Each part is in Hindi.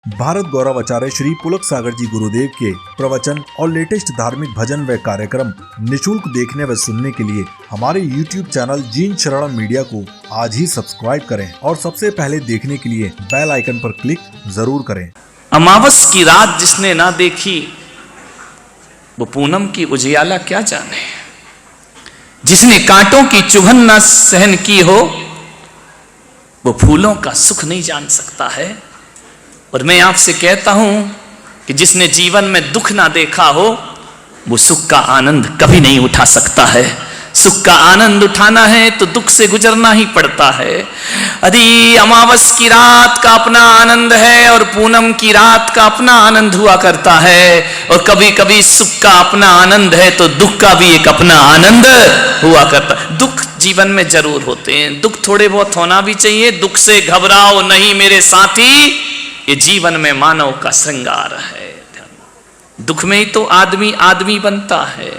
भारत गौरव आचार्य श्री पुलक सागर जी गुरुदेव के प्रवचन और लेटेस्ट धार्मिक भजन व कार्यक्रम निशुल्क देखने व सुनने के लिए हमारे YouTube चैनल जीन शरणम मीडिया को आज ही सब्सक्राइब करें और सबसे पहले देखने के लिए बेल आइकन पर क्लिक जरूर करें। अमावस की रात जिसने ना देखी वो पूनम की उजियाला क्या जाने। जिसने कांटों की चुभन ना सहन की हो वो फूलों का सुख नहीं जान सकता है। और मैं आपसे कहता हूं कि जिसने जीवन में दुख ना देखा हो वो सुख का आनंद कभी नहीं उठा सकता है। सुख का आनंद उठाना है तो दुख से गुजरना ही पड़ता है। यदि अमावस की रात का अपना आनंद है और पूनम की रात का अपना आनंद हुआ करता है, और कभी कभी सुख का अपना आनंद है तो दुख का भी एक अपना आनंद हुआ करता है। दुख जीवन में जरूर होते हैं, दुख थोड़े बहुत होना भी चाहिए। दुख से घबराओ नहीं मेरे साथी, ये जीवन में मानव का श्रृंगार है। दुख में ही तो आदमी आदमी बनता है।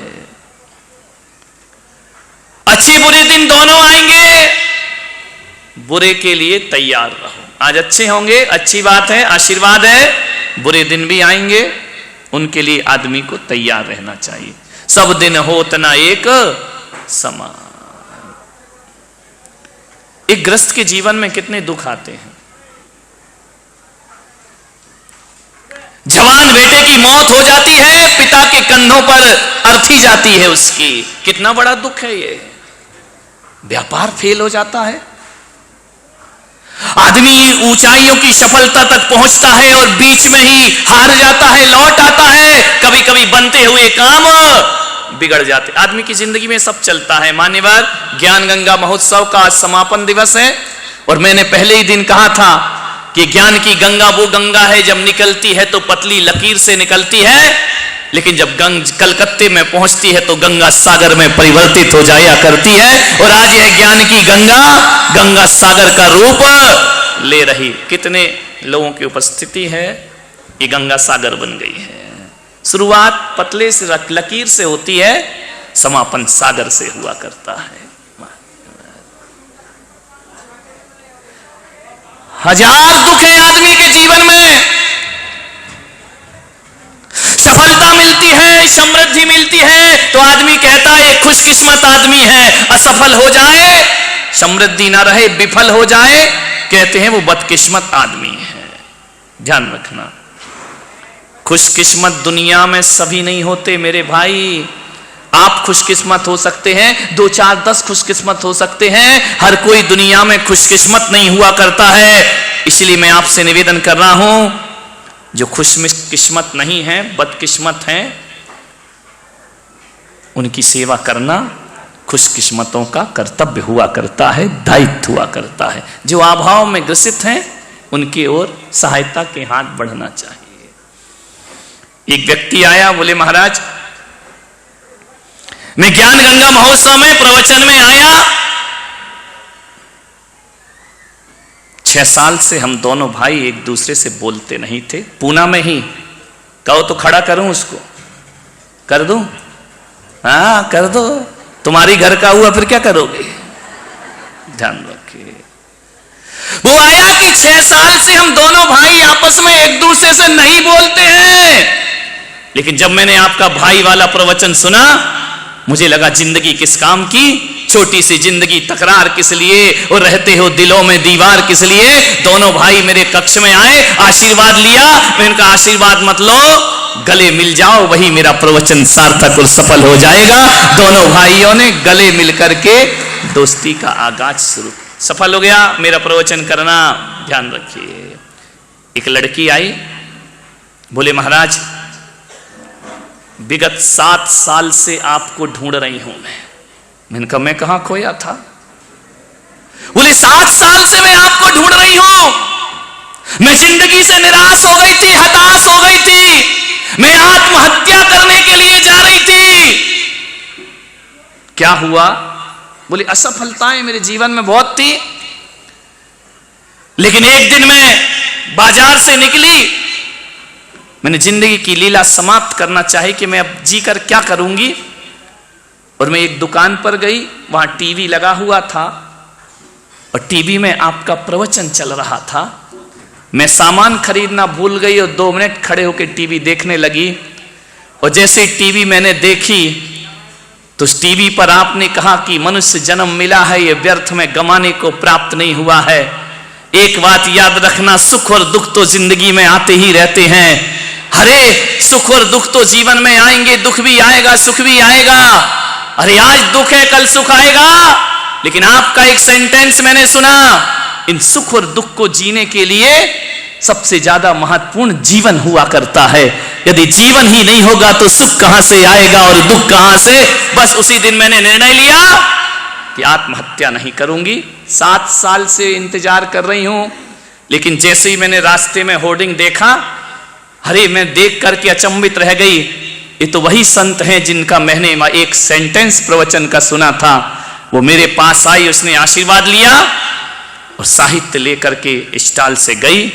अच्छे बुरे दिन दोनों आएंगे, बुरे के लिए तैयार रहो। आज अच्छे होंगे, अच्छी बात है, आशीर्वाद है। बुरे दिन भी आएंगे, उनके लिए आदमी को तैयार रहना चाहिए। सब दिन होत ना एक समान। एक ग्रस्त के जीवन में कितने दुख आते हैं। जवान बेटे की मौत हो जाती है, पिता के कंधों पर अर्थी जाती है उसकी। कितना बड़ा दुख है ये। व्यापार फेल हो जाता है, आदमी ऊंचाइयों की सफलता तक पहुंचता है और बीच में ही हार जाता है, लौट आता है। कभी कभी बनते हुए काम बिगड़ जाते। आदमी की जिंदगी में सब चलता है। मान्यवर ज्ञान गंगा महोत्सव का आज समापन दिवस है, और मैंने पहले ही दिन कहा था कि ज्ञान की गंगा वो गंगा है जब निकलती है तो पतली लकीर से निकलती है, लेकिन जब कलकत्ते में पहुंचती है तो गंगा सागर में परिवर्तित हो जाया करती है। और आज यह ज्ञान की गंगा गंगा सागर का रूप ले रही। कितने लोगों की उपस्थिति है, ये गंगा सागर बन गई है। शुरुआत पतले से लकीर से होती है, समापन सागर से हुआ करता है। हजार दुख है आदमी के जीवन में। सफलता मिलती है, समृद्धि मिलती है तो आदमी कहता है खुशकिस्मत आदमी है। असफल हो जाए, समृद्धि ना रहे, विफल हो जाए, कहते हैं वो बदकिस्मत आदमी है। ध्यान रखना, खुशकिस्मत दुनिया में सभी नहीं होते मेरे भाई। आप खुशकिस्मत हो सकते हैं, 2 4 10 खुशकिस्मत हो सकते हैं। हर कोई दुनिया में खुशकिस्मत नहीं हुआ करता है। इसलिए मैं आपसे निवेदन कर रहा हूं, जो खुशकिस्मत नहीं है, बदकिस्मत हैं, उनकी सेवा करना खुशकिस्मतों का कर्तव्य हुआ करता है, दायित्व हुआ करता है। जो अभाव में ग्रसित हैं उनकी ओर सहायता के हाथ बढ़ना चाहिए। एक व्यक्ति आया, बोले महाराज मैं ज्ञान गंगा महोत्सव में प्रवचन में आया। 6 साल से हम दोनों भाई एक दूसरे से बोलते नहीं थे। पूना में ही कहो तो खड़ा करूं उसको, कर दूं? हाँ कर दो, तुम्हारी घर का हुआ फिर क्या करोगे। ध्यान रखिए। वो आया कि 6 साल से हम दोनों भाई आपस में एक दूसरे से नहीं बोलते हैं, लेकिन जब मैंने आपका भाई वाला प्रवचन सुना मुझे लगा जिंदगी किस काम की, छोटी सी जिंदगी, तकरार किस लिए, और रहते हो दिलों में दीवार किस लिए। दोनों भाई मेरे कक्ष में आए, आशीर्वाद लिया। मैं उनका आशीर्वाद मत लो, गले मिल जाओ, वही मेरा प्रवचन सार्थक और सफल हो जाएगा। दोनों भाइयों ने गले मिलकर के दोस्ती का आगाज शुरू, सफल हो गया मेरा प्रवचन करना। ध्यान रखिए। एक लड़की आई, बोले महाराज विगत 7 साल से आपको ढूंढ रही हूं मैंने कहा मैं कहां खोया था। बोले 7 साल से मैं आपको ढूंढ रही हूं। मैं जिंदगी से निराश हो गई थी, हताश हो गई थी, मैं आत्महत्या करने के लिए जा रही थी। क्या हुआ? बोले असफलताएं मेरे जीवन में बहुत थी, लेकिन एक दिन मैं बाजार से निकली, मैंने जिंदगी की लीला समाप्त करना चाही कि मैं अब जीकर क्या करूंगी। और मैं एक दुकान पर गई, वहां टीवी लगा हुआ था और टीवी में आपका प्रवचन चल रहा था। मैं सामान खरीदना भूल गई और 2 मिनट खड़े होकर टीवी देखने लगी। और जैसे टीवी मैंने देखी तो उस टीवी पर आपने कहा कि मनुष्य जन्म मिला है, ये व्यर्थ में गंवाने को प्राप्त नहीं हुआ है। एक बात याद रखना, सुख और दुख तो जिंदगी में आते ही रहते हैं। अरे सुख और दुख तो जीवन में आएंगे, दुख भी आएगा, सुख भी आएगा। अरे आज दुख है, कल सुख आएगा। लेकिन आपका एक सेंटेंस मैंने सुना, इन सुख और दुख को जीने के लिए सबसे ज्यादा महत्वपूर्ण जीवन हुआ करता है। यदि जीवन ही नहीं होगा तो सुख कहां से आएगा और दुख कहां से। बस उसी दिन मैंने निर्णय लिया कि आत्महत्या नहीं करूंगी। 7 साल से इंतजार कर रही हूं, लेकिन जैसे ही मैंने रास्ते में होर्डिंग देखा, अरे मैं देख करके अचंभित रह गई। ये तो वही संत हैं जिनका मैंने एक सेंटेंस प्रवचन का सुना था। वो मेरे पास आई, उसने आशीर्वाद लिया और साहित्य लेकर के स्टॉल से गई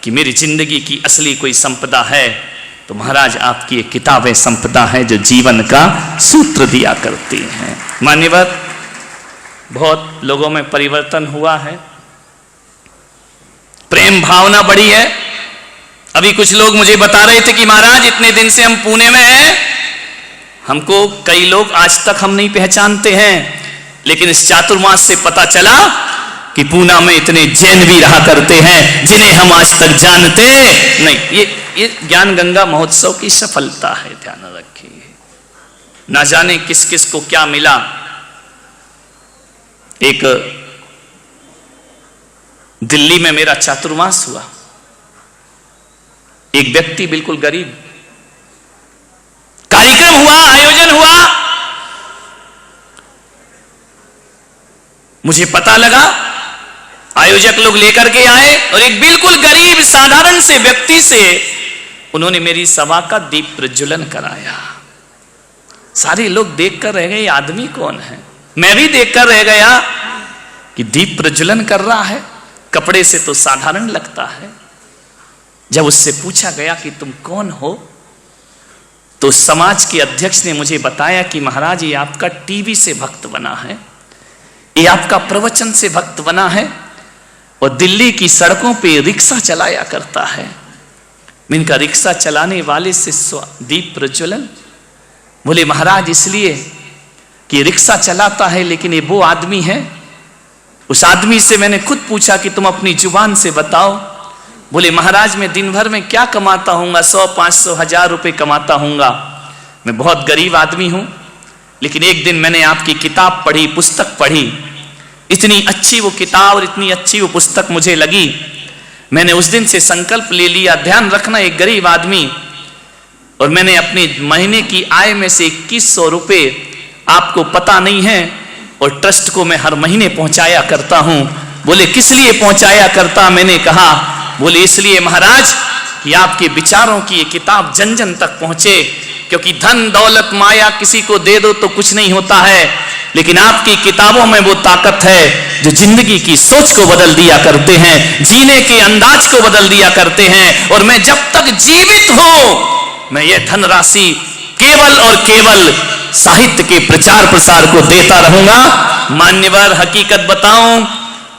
कि मेरी जिंदगी की असली कोई संपदा है तो महाराज आपकी ये किताबें संपदा है जो जीवन का सूत्र दिया करती हैं। मान्यवर, बहुत लोगों में परिवर्तन हुआ है, प्रेम भावना बढ़ी है। अभी कुछ लोग मुझे बता रहे थे कि महाराज इतने दिन से हम पुणे में हैं, हमको कई लोग आज तक हम नहीं पहचानते हैं, लेकिन इस चातुर्मास से पता चला कि पूना में इतने जैन भी रहा करते हैं जिन्हें हम आज तक जानते नहीं। ये ज्ञान गंगा महोत्सव की सफलता है, ध्यान रखिए। ना जाने किस किस को क्या मिला। एक दिल्ली में मेरा चातुर्मास हुआ, एक व्यक्ति बिल्कुल गरीब, कार्यक्रम हुआ, आयोजन हुआ, मुझे पता लगा, आयोजक लोग लेकर के आए और एक बिल्कुल गरीब साधारण से व्यक्ति से उन्होंने मेरी सभा का दीप प्रज्वलन कराया। सारे लोग देखकर रह गए, आदमी कौन है। मैं भी देखकर रह गया कि दीप प्रज्वलन कर रहा है, कपड़े से तो साधारण लगता है। जब उससे पूछा गया कि तुम कौन हो, तो समाज के अध्यक्ष ने मुझे बताया कि महाराज ये आपका टीवी से भक्त बना है, ये आपका प्रवचन से भक्त बना है और दिल्ली की सड़कों पे रिक्शा चलाया करता है। इनका रिक्शा चलाने वाले से दीप प्रज्वलन। बोले महाराज इसलिए कि रिक्शा चलाता है, लेकिन ये वो आदमी है। उस आदमी से मैंने खुद पूछा कि तुम अपनी जुबान से बताओ। बोले महाराज मैं दिन भर में क्या कमाता हूँगा, 100, 500, 1000 रुपये कमाता हूँगा। मैं बहुत गरीब आदमी हूँ, लेकिन एक दिन मैंने आपकी किताब पढ़ी, पुस्तक पढ़ी। इतनी अच्छी वो किताब और इतनी अच्छी वो पुस्तक मुझे लगी, मैंने उस दिन से संकल्प ले लिया। ध्यान रखना, एक गरीब आदमी, और मैंने अपनी महीने की आय में से 2100 रुपये आपको पता नहीं है, और ट्रस्ट को मैं हर महीने पहुंचाया करता हूं। बोले किस लिए पहुंचाया करता? मैंने कहा बोले इसलिए महाराज कि आपके विचारों की ये किताब जन जन तक पहुंचे, क्योंकि धन दौलत माया किसी को दे दो तो कुछ नहीं होता है, लेकिन आपकी किताबों में वो ताकत है जो जिंदगी की सोच को बदल दिया करते हैं, जीने के अंदाज को बदल दिया करते हैं। और मैं जब तक जीवित हूं मैं ये धनराशि केवल और केवल साहित्य के प्रचार प्रसार को देता रहूंगा। मान्यवर हकीकत बताऊं,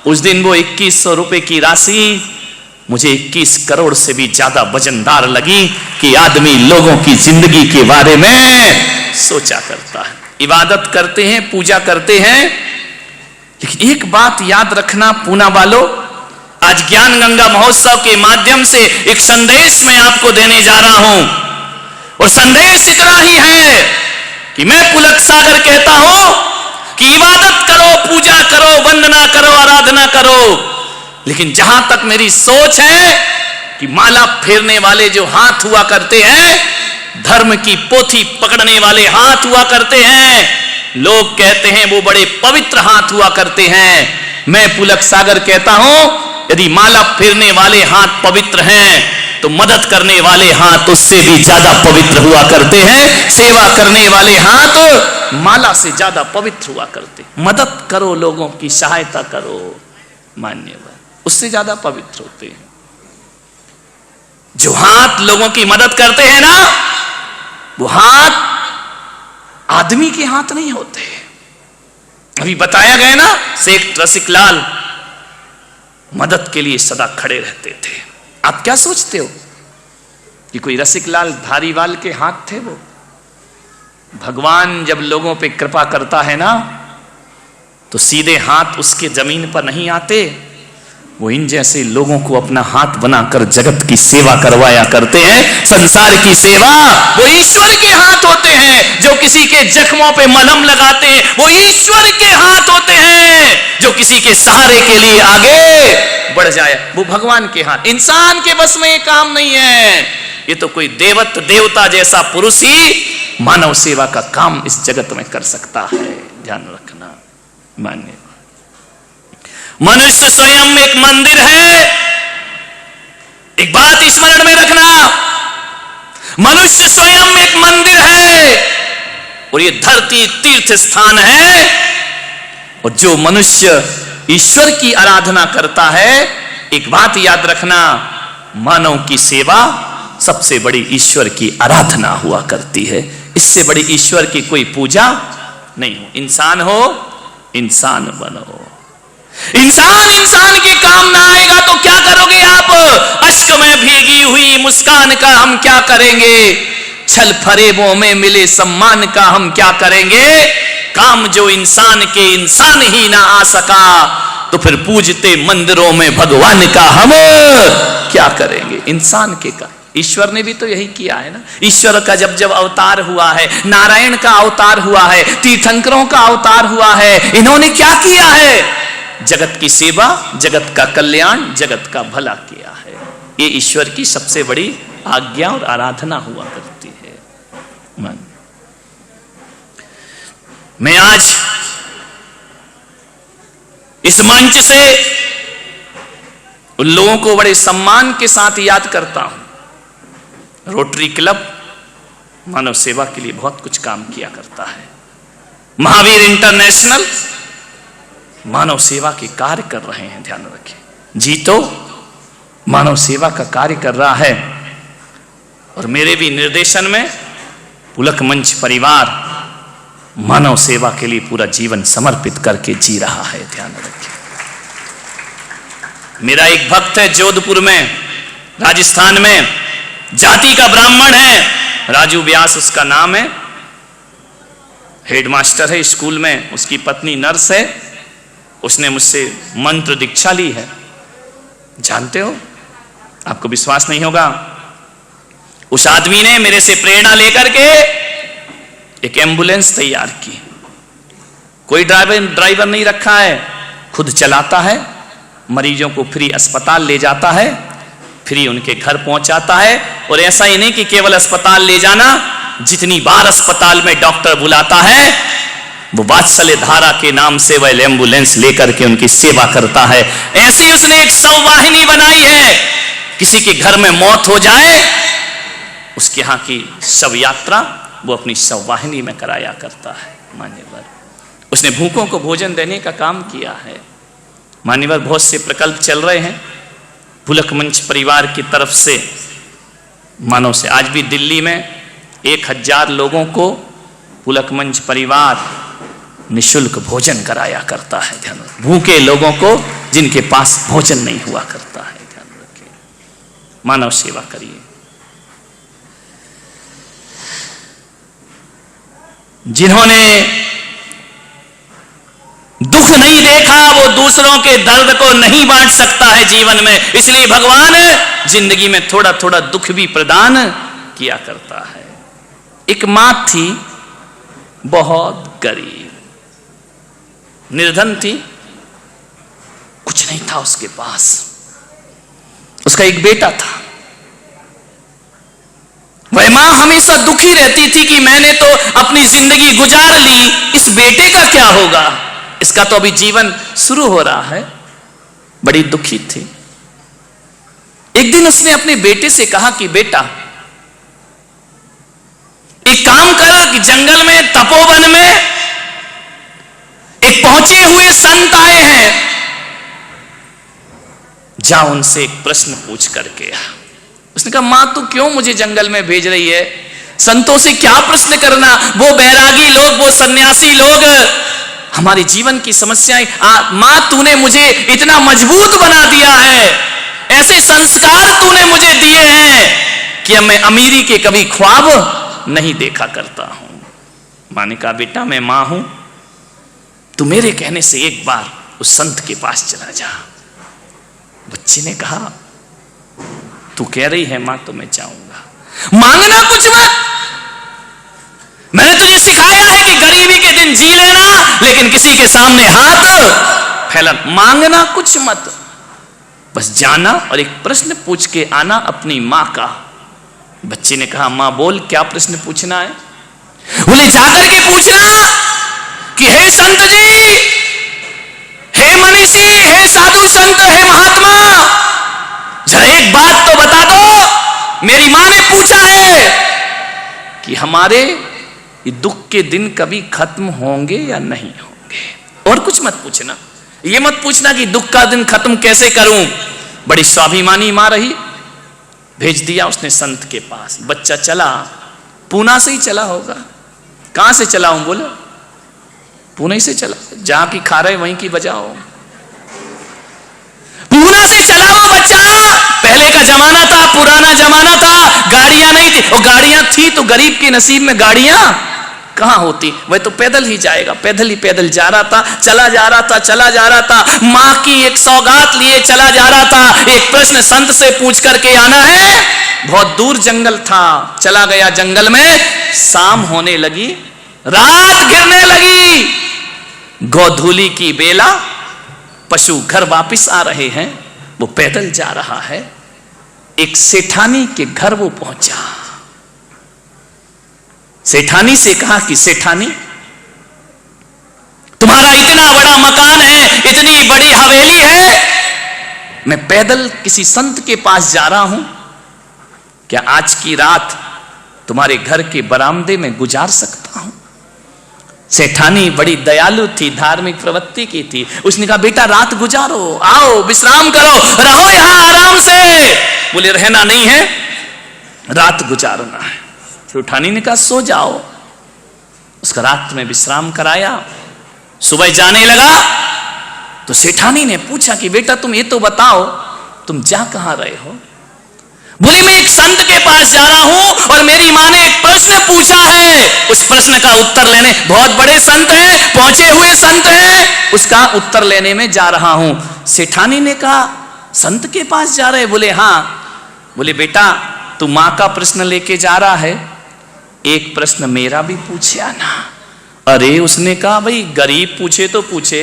उस दिन वो 2100 रुपए की राशि मुझे 21 करोड़ से भी ज्यादा वजनदार लगी कि आदमी लोगों की जिंदगी के बारे में सोचा करता है। इबादत करते हैं, पूजा करते हैं, लेकिन एक बात याद रखना पूना वालों, आज ज्ञान गंगा महोत्सव के माध्यम से एक संदेश मैं आपको देने जा रहा हूं, और संदेश इतना ही है कि मैं पुलक सागर कहता हूं कि इबादत करो, पूजा करो, वंदना करो, आराधना करो, लेकिन जहां तक मेरी सोच है कि माला फेरने वाले जो हाथ हुआ करते हैं, धर्म की पोथी पकड़ने वाले हाथ हुआ करते हैं, लोग कहते हैं वो बड़े पवित्र हाथ हुआ करते हैं। मैं पुलक सागर कहता हूं यदि माला फेरने वाले हाथ पवित्र हैं तो मदद करने वाले हाथ उससे भी ज्यादा पवित्र हुआ करते हैं। सेवा करने वाले हाथ माला से ज्यादा पवित्र हुआ करते। मदद करो, लोगों की सहायता करो, मान्यवर उससे ज्यादा पवित्र होते हैं। जो हाथ लोगों की मदद करते हैं ना, वो हाथ आदमी के हाथ नहीं होते। अभी बताया गया ना, शेख रसिक लाल मदद के लिए सदा खड़े रहते थे। आप क्या सोचते हो कि कोई रसिकलाल धारीवाल के हाथ थे वो? भगवान जब लोगों पे कृपा करता है ना, तो सीधे हाथ उसके जमीन पर नहीं आते, वो इन जैसे लोगों को अपना हाथ बनाकर जगत की सेवा करवाया करते हैं। संसार की सेवा वो ईश्वर के हाथ होते हैं। जो किसी के जख्मों पे मलहम लगाते हैं वो ईश्वर के हाथ होते हैं। जो किसी के सहारे के लिए आगे बढ़ जाए वो भगवान के हाथ। इंसान के बस में ये काम नहीं है। ये तो कोई देवता जैसा पुरुष ही मानव सेवा का काम इस जगत में कर सकता है। ध्यान रखना। मान्य मनुष्य स्वयं एक मंदिर है। एक बात स्मरण में रखना, मनुष्य स्वयं एक मंदिर है और ये धरती तीर्थ स्थान है। और जो मनुष्य ईश्वर की आराधना करता है, एक बात याद रखना, मानव की सेवा सबसे बड़ी ईश्वर की आराधना हुआ करती है। इससे बड़ी ईश्वर की कोई पूजा नहीं हो। इंसान हो, इंसान बनो। इंसान के काम ना आएगा तो क्या करोगे आप? अश्क में भीगी हुई मुस्कान का हम क्या करेंगे? छल फरेबों में मिले सम्मान का हम क्या करेंगे? काम जो इंसान के इंसान ही ना आ सका, तो फिर पूजते मंदिरों में भगवान का हम क्या करेंगे? इंसान के का ईश्वर ने भी तो यही किया है ना। ईश्वर का जब जब अवतार हुआ है, नारायण का अवतार हुआ है, तीर्थंकरों का अवतार हुआ है, इन्होंने क्या किया है? जगत की सेवा, जगत का कल्याण, जगत का भला किया है। ये ईश्वर की सबसे बड़ी आज्ञा और आराधना हुआ करती है। मन मैं आज इस मंच से उन लोगों को बड़े सम्मान के साथ याद करता हूं। रोटरी क्लब मानव सेवा के लिए बहुत कुछ काम किया करता है। महावीर इंटरनेशनल मानव सेवा के कार्य कर रहे हैं। ध्यान रखें, जी तो मानव सेवा का कार्य कर रहा है। और मेरे भी निर्देशन में पुलक मंच परिवार मानव सेवा के लिए पूरा जीवन समर्पित करके जी रहा है। ध्यान रखें, मेरा एक भक्त है जोधपुर में, राजस्थान में, जाति का ब्राह्मण है, राजू व्यास उसका नाम है, हेडमास्टर है स्कूल में, उसकी पत्नी नर्स है। उसने मुझसे मंत्र दीक्षा ली है। जानते हो, आपको विश्वास नहीं होगा, उस आदमी ने मेरे से प्रेरणा लेकर के एक एम्बुलेंस तैयार की। कोई ड्राइवर नहीं रखा है, खुद चलाता है, मरीजों को फ्री अस्पताल ले जाता है, फ्री उनके घर पहुंचाता है। और ऐसा ही नहीं कि केवल अस्पताल ले जाना, जितनी बार अस्पताल में डॉक्टर बुलाता है वो वात्सल्य धारा के नाम से वह एम्बुलेंस लेकर के उनकी सेवा करता है। ऐसी उसने एक शववाहिनी बनाई है। किसी के घर में मौत हो जाए, उसके यहां की शव यात्रा वो अपनी शववाहिनी में कराया करता है। मान्यवर, उसने भूखों को भोजन देने का काम किया है। मान्यवर, बहुत से प्रकल्प चल रहे हैं पुलक मंच परिवार की तरफ से मानव से। आज भी दिल्ली में 1000 लोगों को पुलक मंच परिवार निशुल्क भोजन कराया करता है। ध्यान रखें, भूखे लोगों को जिनके पास भोजन नहीं हुआ करता है। ध्यान रखें, मानव सेवा करिए। जिन्होंने दुख नहीं देखा वो दूसरों के दर्द को नहीं बांट सकता है जीवन में। इसलिए भगवान जिंदगी में थोड़ा थोड़ा दुख भी प्रदान किया करता है। एक मां थी, बहुत गरीब, निर्धन थी, कुछ नहीं था उसके पास। उसका एक बेटा था। वह मां हमेशा दुखी रहती थी कि मैंने तो अपनी जिंदगी गुजार ली, इस बेटे का क्या होगा? इसका तो अभी जीवन शुरू हो रहा है। बड़ी दुखी थी। एक दिन उसने अपने बेटे से कहा कि बेटा, एक काम कर कि जंगल में, तपोवन में एक पहुंचे हुए संत आए हैं, जा उनसे एक प्रश्न पूछ करके। उसने कहा, मां तू क्यों मुझे जंगल में भेज रही है? संतों से क्या प्रश्न करना? वो बैरागी लोग, वो सन्यासी लोग हमारे जीवन की समस्याएं। मां तूने मुझे इतना मजबूत बना दिया है, ऐसे संस्कार तूने मुझे दिए हैं कि अब मैं अमीरी के कभी ख्वाब नहीं देखा करता हूं। माँ ने कहा, बेटा मैं मां हूं, तू मेरे कहने से एक बार उस संत के पास चला जा। बच्चे ने कहा, तू कह रही है मां तो मैं जाऊंगा, मांगना कुछ मत। मैंने तुझे सिखाया है कि गरीबी के दिन जी लेना, लेकिन किसी के सामने हाथ फैला, मांगना कुछ मत, बस जाना और एक प्रश्न पूछ के आना अपनी मां का। बच्चे ने कहा, मां बोल क्या प्रश्न पूछना है? बोले जाकर के पूछना कि हे संत जी, हे मनीषी, हे साधु संत, हे महात्मा, जरा एक बात तो बता दो। मेरी मां ने पूछा है कि हमारे ये दुख के दिन कभी खत्म होंगे या नहीं होंगे। और कुछ मत पूछना, ये मत पूछना कि दुख का दिन खत्म कैसे करूं। बड़ी स्वाभिमानी मां रही, भेज दिया उसने संत के पास। बच्चा चला, पूना से ही चला होगा। कहां से चला हूं? बोला पूना से चला, जहां की खा रहे वहीं की बजाओ। पूना से चला वो बच्चा। पहले का जमाना था, पुराना जमाना था, गाड़ियां नहीं थी। और गाड़ियां थी तो गरीब के नसीब में गाड़ियां कहां होती, वह तो पैदल ही जाएगा। पैदल जा रहा था, चला जा रहा था। मां की एक सौगात लिए चला जा रहा था। एक प्रश्न संत से पूछ करके आना है। बहुत दूर जंगल था, चला गया जंगल में। शाम होने लगी, रात गिरने लगी, गोधूली की बेला, पशु घर वापिस आ रहे हैं, वो पैदल जा रहा है। एक सेठानी के घर वो पहुंचा। सेठानी से कहा कि सेठानी, तुम्हारा इतना बड़ा मकान है, इतनी बड़ी हवेली है, मैं पैदल किसी संत के पास जा रहा हूं, क्या आज की रात तुम्हारे घर के बरामदे में गुजार सकता हूं? सेठानी बड़ी दयालु थी, धार्मिक प्रवृत्ति की थी। उसने कहा, बेटा रात गुजारो, आओ विश्राम करो, रहो यहां आराम से। बोले रहना नहीं है, रात गुजारना है। सेठानी ने कहा, सो जाओ। उसका रात में विश्राम कराया। सुबह जाने लगा तो सेठानी ने पूछा कि बेटा तुम ये तो बताओ, तुम जा कहां रहे हो? बोले मैं एक संत के पास जा रहा हूं और मेरी मां ने एक प्रश्न पूछा है, उस प्रश्न का उत्तर लेने। बहुत बड़े संत हैं, पहुंचे हुए संत हैं, उसका उत्तर लेने में जा रहा हूं। सेठानी ने कहा, संत के पास जा रहे? बोले हां। बोले बेटा तू मां का प्रश्न लेके जा रहा है, एक प्रश्न मेरा भी पूछे आना। अरे उसने कहा, भाई गरीब पूछे तो पूछे,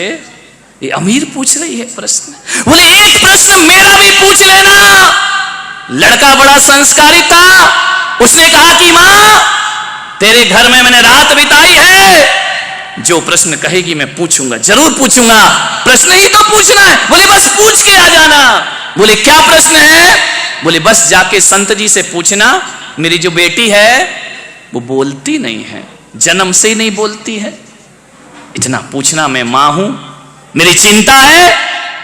ये अमीर पूछ रही है प्रश्न। बोले एक प्रश्न मेरा भी पूछ लेना। लड़का बड़ा संस्कारी था, उसने कहा कि मां तेरे घर में मैंने रात बिताई है, जो प्रश्न कहेगी मैं पूछूंगा, जरूर पूछूंगा। प्रश्न ही तो पूछना है। बोले बस पूछ के आ जाना। बोले क्या प्रश्न है? बोले बस जाके संत जी से पूछना, मेरी जो बेटी है वो बोलती नहीं है, जन्म से ही नहीं बोलती है, इतना पूछना। मैं मां हूं, मेरी चिंता है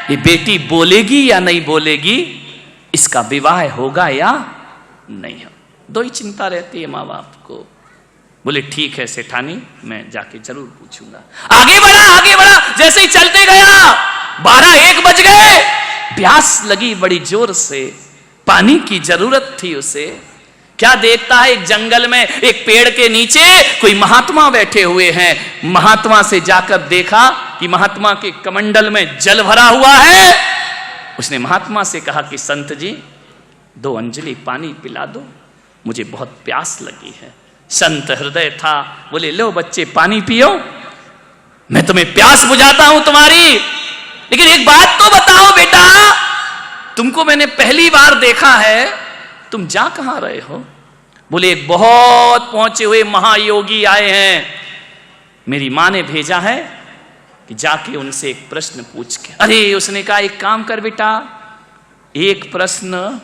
ये बेटी बोलेगी या नहीं बोलेगी, इसका विवाह होगा या नहीं हो। दो ही चिंता रहती है माँ बाप को। बोले ठीक है सेठानी, मैं जाके जरूर पूछूंगा। आगे बढ़ा, जैसे ही चलते गया 12-1 बज गए। प्यास लगी बड़ी जोर से, पानी की जरूरत थी उसे। क्या देखता है, एक जंगल में एक पेड़ के नीचे कोई महात्मा बैठे हुए हैं। महात्मा से जाकर देखा कि महात्मा के कमंडल में जल भरा हुआ है। उसने महात्मा से कहा कि संत जी 2 अंजलि पानी पिला दो, मुझे बहुत प्यास लगी है। संत हृदय था, बोले लो बच्चे पानी पियो, मैं तुम्हें प्यास बुझाता हूं तुम्हारी। लेकिन एक बात तो बताओ बेटा, तुमको मैंने पहली बार देखा है, तुम जा कहां रहे हो? बोले एक बहुत पहुंचे हुए महायोगी आए हैं, मेरी मां ने भेजा है कि जाके उनसे एक प्रश्न पूछ के। अरे उसने कहा एक काम कर बेटा, एक प्रश्न,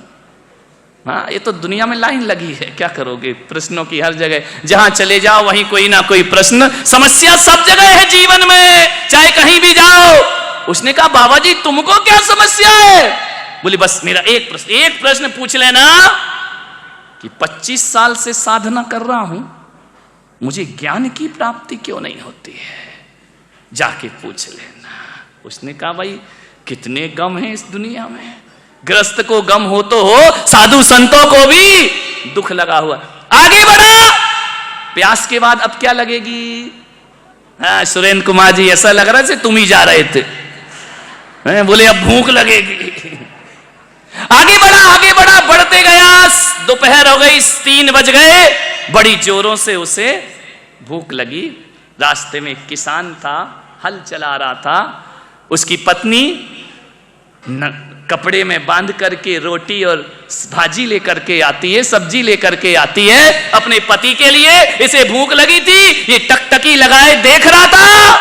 हाँ ये तो दुनिया में लाइन लगी है, क्या करोगे प्रश्नों की, हर जगह जहां चले जाओ वहीं कोई ना कोई प्रश्न। समस्या सब जगह है जीवन में, चाहे कहीं भी जाओ। उसने कहा बाबा जी तुमको क्या समस्या है? बोले बस मेरा एक प्रश्न पूछ लेना कि 25 साल से साधना कर रहा हूं, मुझे ज्ञान की प्राप्ति क्यों नहीं होती है, जाके पूछ लेना। उसने कहा भाई कितने गम हैं इस दुनिया में, गृहस्थ को गम हो तो हो, साधु संतों को भी दुख लगा हुआ। आगे बढ़ा, प्यास के बाद अब क्या लगेगी? हाँ सुरेंद्र कुमार जी, ऐसा लग रहा है तुम ही जा रहे थे। बोले अब भूख लगेगी। आगे बढ़ा, बढ़ते गया, दोपहर हो गई, 3 बज गए, बड़ी जोरों से उसे भूख लगी। रास्ते में एक किसान था, हल चला रहा था, उसकी पत्नी कपड़े में बांध करके रोटी और भाजी लेकर के आती है, सब्जी लेकर के आती है अपने पति के लिए। इसे भूख लगी थी, ये टकटकी लगाए देख रहा था।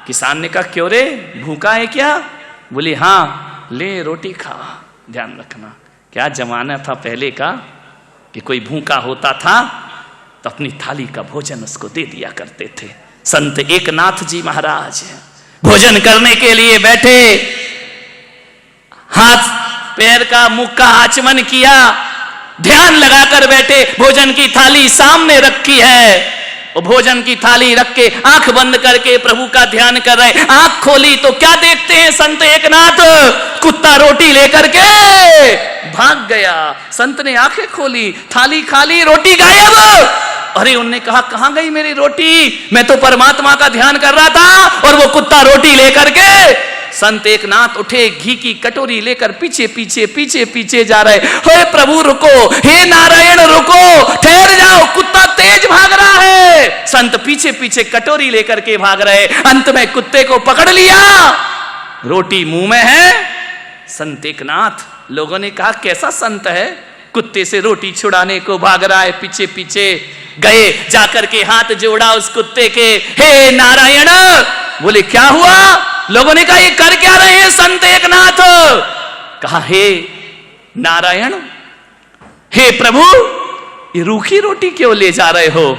किसान ने कहा क्यों रे, भूखा है क्या? बोले हाँ, ले रोटी खा। ध्यान रखना, क्या जमाना था पहले का कि कोई भूखा होता था तो अपनी थाली का भोजन उसको दे दिया करते थे। संत एकनाथ जी महाराज भोजन करने के लिए बैठे, हाथ पैर का मुख का आचमन किया, ध्यान लगाकर बैठे, भोजन की थाली सामने रखी है, और भोजन की थाली रख के आंख बंद करके प्रभु का ध्यान कर रहे। आंख खोली तो क्या देखते हैं संत एकनाथ? कुत्ता रोटी लेकर के भाग गया। संत ने आंखें खोली, थाली खाली, रोटी गायब। अरे उनने कहा कहां गई मेरी रोटी? मैं तो परमात्मा का ध्यान कर रहा था और वो कुत्ता रोटी लेकर के। संत एकनाथ उठे, घी की कटोरी लेकर पीछे पीछे पीछे पीछे जा रहे। हे प्रभु रुको, हे नारायण रुको, ठहर जाओ, कुत्ता तेज भाग रहा है। संत पीछे पीछे कटोरी लेकर के भाग रहे, अंत में कुत्ते को पकड़ लिया, रोटी मुंह में है। संत एकनाथ, लोगों ने कहा कैसा संत है, कुत्ते से रोटी छुड़ाने को भाग रहा है। पीछे पीछे गए, जाकर के हाथ जोड़ा उस कुत्ते के, हे नारायण। बोले क्या हुआ? लोगों ने कहा ये कर क्या रहे हैं संत एकनाथ? कहा हे नारायण, हे प्रभु, ये रूखी रोटी क्यों ले जा रहे हो?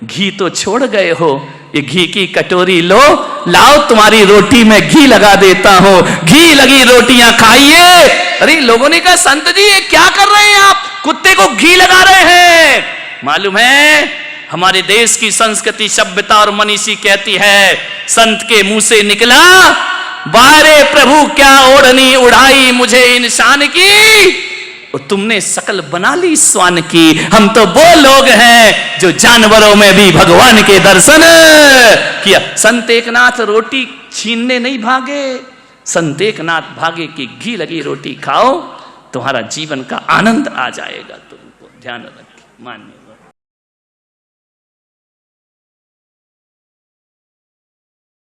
घी तो छोड़ गए हो, ये घी की कटोरी लो, लाओ तुम्हारी रोटी में घी लगा देता हूं, घी लगी रोटियां खाइए। अरे लोगों ने कहा संत जी ये क्या कर रहे हैं आप, कुत्ते को घी लगा रहे हैं? मालूम है हमारे देश की संस्कृति, सभ्यता और मनीषी कहती है, संत के मुंह से निकला, बारे प्रभु क्या ओढ़नी उड़ाई मुझे इंसान की, और तुमने शकल बना ली स्वान की। हम तो वो लोग हैं जो जानवरों में भी भगवान के दर्शन किया। संत एकनाथ रोटी छीनने नहीं भागे, संत एकनाथ भागे कि घी लगी रोटी खाओ, तुम्हारा जीवन का आनंद आ जाएगा। तुमको ध्यान रखिए, मानिए।